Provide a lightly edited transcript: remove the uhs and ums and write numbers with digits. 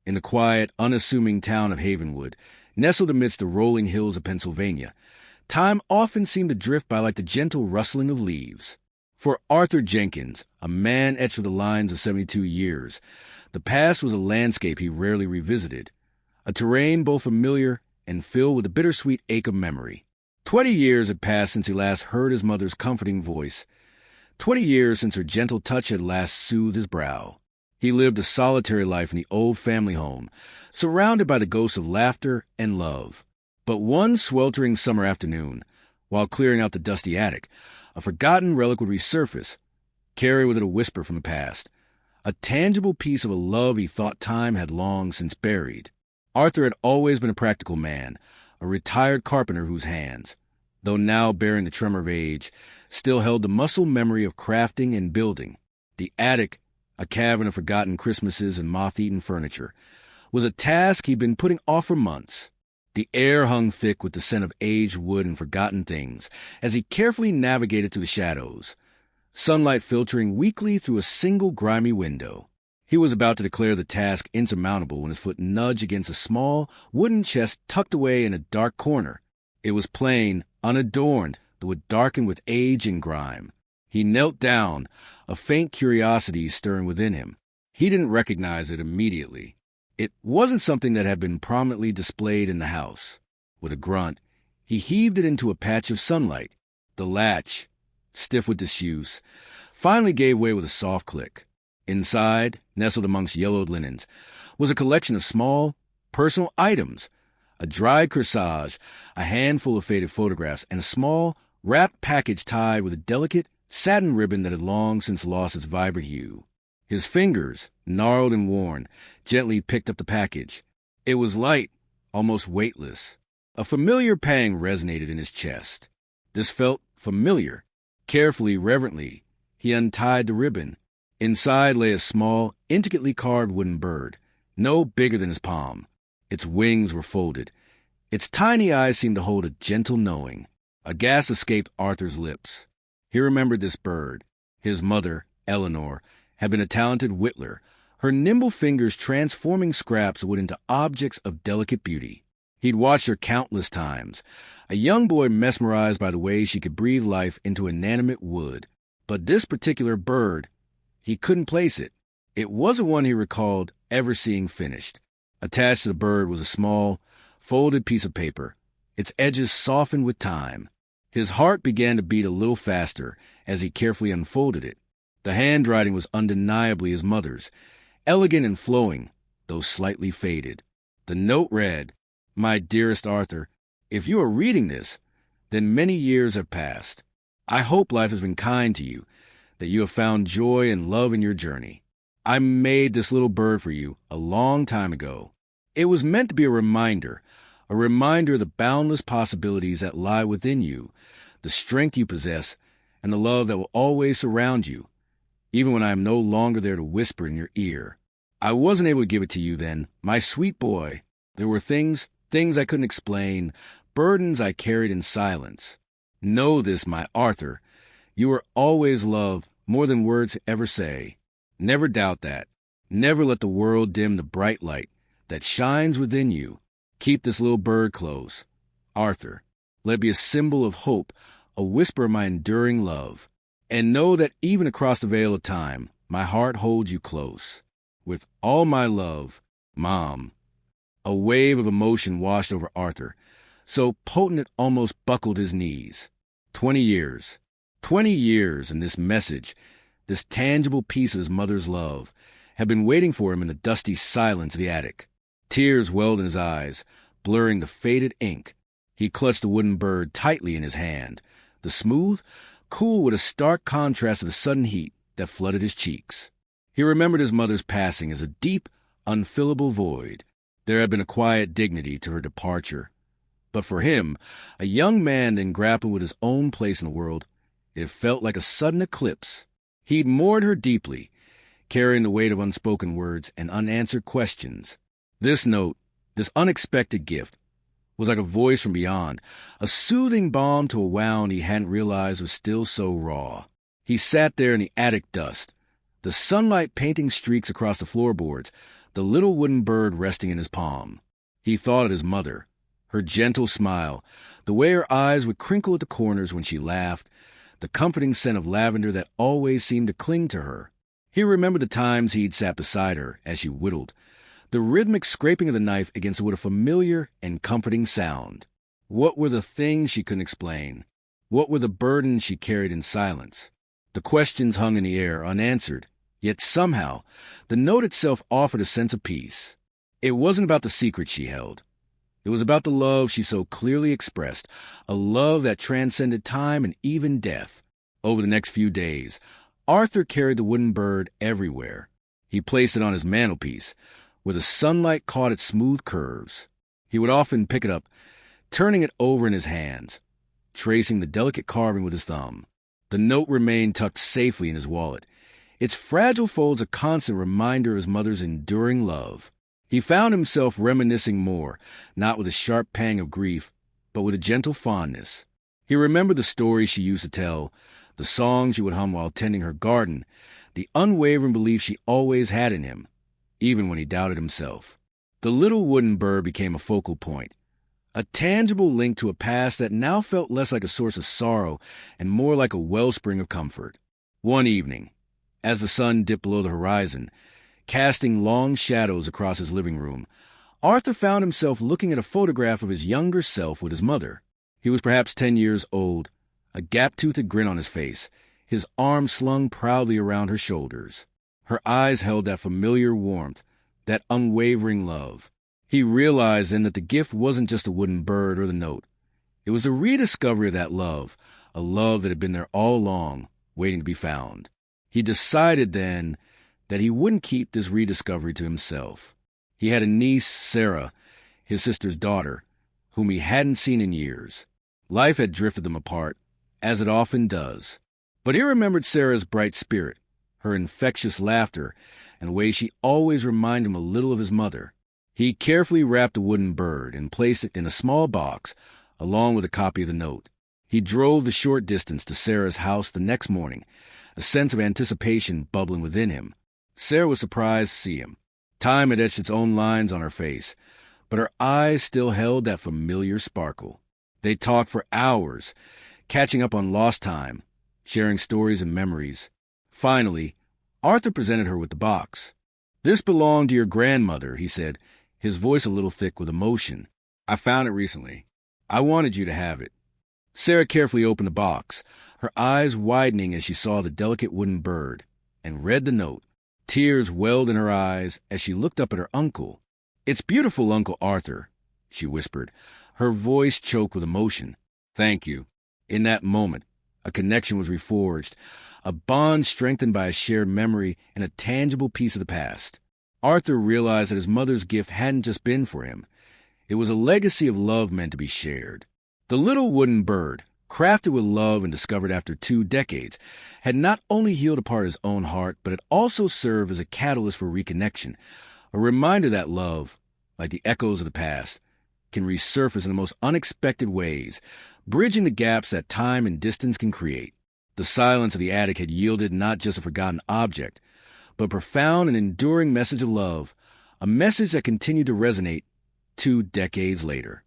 in the quiet, unassuming town of Havenwood, nestled amidst the rolling hills of Pennsylvania, time often seemed to drift by like the gentle rustling of leaves. For Arthur Jenkins, a man etched with the lines of 72 years, the past was a landscape he rarely revisited, a terrain both familiar and filled with the bittersweet ache of memory. 20 years had passed since he last heard his mother's comforting voice. 20 years since her gentle touch had last soothed his brow. He lived a solitary life in the old family home, surrounded by the ghosts of laughter and love. But one sweltering summer afternoon, while clearing out the dusty attic, a forgotten relic would resurface, carry with it a whisper from the past, a tangible piece of a love he thought time had long since buried. Arthur had always been a practical man, a retired carpenter whose hands, though now bearing the tremor of age, still held the muscle memory of crafting and building. The attic, a cavern of forgotten Christmases and moth-eaten furniture, was a task he'd been putting off for months. The air hung thick with the scent of aged wood and forgotten things as he carefully navigated through the shadows, sunlight filtering weakly through a single grimy window. He was about to declare the task insurmountable when his foot nudged against a small wooden chest tucked away in a dark corner. It was plain, unadorned, though it darkened with age and grime. He knelt down, a faint curiosity stirring within him. He didn't recognize it immediately. It wasn't something that had been prominently displayed in the house. With a grunt, he heaved it into a patch of sunlight. The latch, stiff with disuse, finally gave way with a soft click. Inside, nestled amongst yellowed linens, was a collection of small, personal items, a dried corsage, a handful of faded photographs, and a small, wrapped package tied with a delicate satin ribbon that had long since lost its vibrant hue. His fingers, gnarled and worn, gently picked up the package. It was light, almost weightless. A familiar pang resonated in his chest. This felt familiar. Carefully, reverently, he untied the ribbon. Inside lay a small, intricately carved wooden bird, no bigger than his palm. Its wings were folded. Its tiny eyes seemed to hold a gentle knowing. A gasp escaped Arthur's lips. He remembered this bird. His mother, Eleanor, had been a talented whittler, her nimble fingers transforming scraps of wood into objects of delicate beauty. He'd watched her countless times, a young boy mesmerized by the way she could breathe life into inanimate wood. But this particular bird, he couldn't place it. It wasn't one he recalled ever seeing finished. Attached to the bird was a small, folded piece of paper, its edges softened with time. His heart began to beat a little faster as he carefully unfolded it. The handwriting was undeniably his mother's, elegant and flowing, though slightly faded. The note read, "My dearest Arthur, if you are reading this, then many years have passed. I hope life has been kind to you, that you have found joy and love in your journey. I made this little bird for you a long time ago. It was meant to be a reminder of the boundless possibilities that lie within you, the strength you possess, and the love that will always surround you, even when I am no longer there to whisper in your ear. I wasn't able to give it to you then, my sweet boy. There were things I couldn't explain, burdens I carried in silence. Know this, my Arthur. You are always loved more than words ever say. Never doubt that. Never let the world dim the bright light that shines within you. Keep this little bird close. Arthur, let it be a symbol of hope, a whisper of my enduring love. And know that even across the veil of time, my heart holds you close. With all my love, Mom." A wave of emotion washed over Arthur, so potent it almost buckled his knees. 20 years. 20 years, and this message, this tangible piece of his mother's love, had been waiting for him in the dusty silence of the attic. Tears welled in his eyes, blurring the faded ink. He clutched the wooden bird tightly in his hand, the smooth, cool with a stark contrast to the sudden heat that flooded his cheeks. He remembered his mother's passing as a deep, unfillable void. There had been a quiet dignity to her departure. But for him, a young man then grappled with his own place in the world, it felt like a sudden eclipse. He'd moored her deeply, carrying the weight of unspoken words and unanswered questions. This note, this unexpected gift, was like a voice from beyond, a soothing balm to a wound he hadn't realized was still so raw. He sat there in the attic dust, the sunlight painting streaks across the floorboards, the little wooden bird resting in his palm. He thought of his mother, her gentle smile, the way her eyes would crinkle at the corners when she laughed, the comforting scent of lavender that always seemed to cling to her. He remembered the times he'd sat beside her as she whittled, the rhythmic scraping of the knife against wood, a familiar and comforting sound. What were the things she couldn't explain? What were the burdens she carried in silence? The questions hung in the air, unanswered, yet somehow the note itself offered a sense of peace. It wasn't about the secret she held. It was about the love she so clearly expressed, a love that transcended time and even death. Over the next few days, Arthur carried the wooden bird everywhere. He placed it on his mantelpiece, where the sunlight caught its smooth curves. He would often pick it up, turning it over in his hands, tracing the delicate carving with his thumb. The note remained tucked safely in his wallet, its fragile folds a constant reminder of his mother's enduring love. He found himself reminiscing more, not with a sharp pang of grief, but with a gentle fondness. He remembered the stories she used to tell, the songs she would hum while tending her garden, the unwavering belief she always had in him, even when he doubted himself. The little wooden bird became a focal point, a tangible link to a past that now felt less like a source of sorrow and more like a wellspring of comfort. One evening, as the sun dipped below the horizon, casting long shadows across his living room, Arthur found himself looking at a photograph of his younger self with his mother. He was perhaps 10 years old, a gap-toothed grin on his face, his arms slung proudly around her shoulders. Her eyes held that familiar warmth, that unwavering love. He realized then that the gift wasn't just a wooden bird or the note. It was a rediscovery of that love, a love that had been there all along, waiting to be found. He decided then that he wouldn't keep this rediscovery to himself. He had a niece, Sarah, his sister's daughter, whom he hadn't seen in years. Life had drifted them apart, as it often does. But he remembered Sarah's bright spirit, her infectious laughter, and the way she always reminded him a little of his mother. He carefully wrapped the wooden bird and placed it in a small box, along with a copy of the note. He drove the short distance to Sarah's house the next morning, a sense of anticipation bubbling within him. Sarah was surprised to see him. Time had etched its own lines on her face, but her eyes still held that familiar sparkle. They talked for hours, catching up on lost time, sharing stories and memories. Finally, Arthur presented her with the box. "This belonged to your grandmother," he said, his voice a little thick with emotion. "I found it recently. I wanted you to have it." Sarah carefully opened the box, her eyes widening as she saw the delicate wooden bird, and read the note. Tears welled in her eyes as she looked up at her uncle. "It's beautiful, Uncle Arthur," she whispered, her voice choked with emotion. "Thank you." In that moment, a connection was reforged, a bond strengthened by a shared memory and a tangible piece of the past. Arthur realized that his mother's gift hadn't just been for him. It was a legacy of love meant to be shared. The little wooden bird, crafted with love and discovered after 2 decades, had not only healed a part of his own heart, but it also served as a catalyst for reconnection, a reminder that love, like the echoes of the past, can resurface in the most unexpected ways, bridging the gaps that time and distance can create. The silence of the attic had yielded not just a forgotten object, but a profound and enduring message of love, a message that continued to resonate 2 decades later.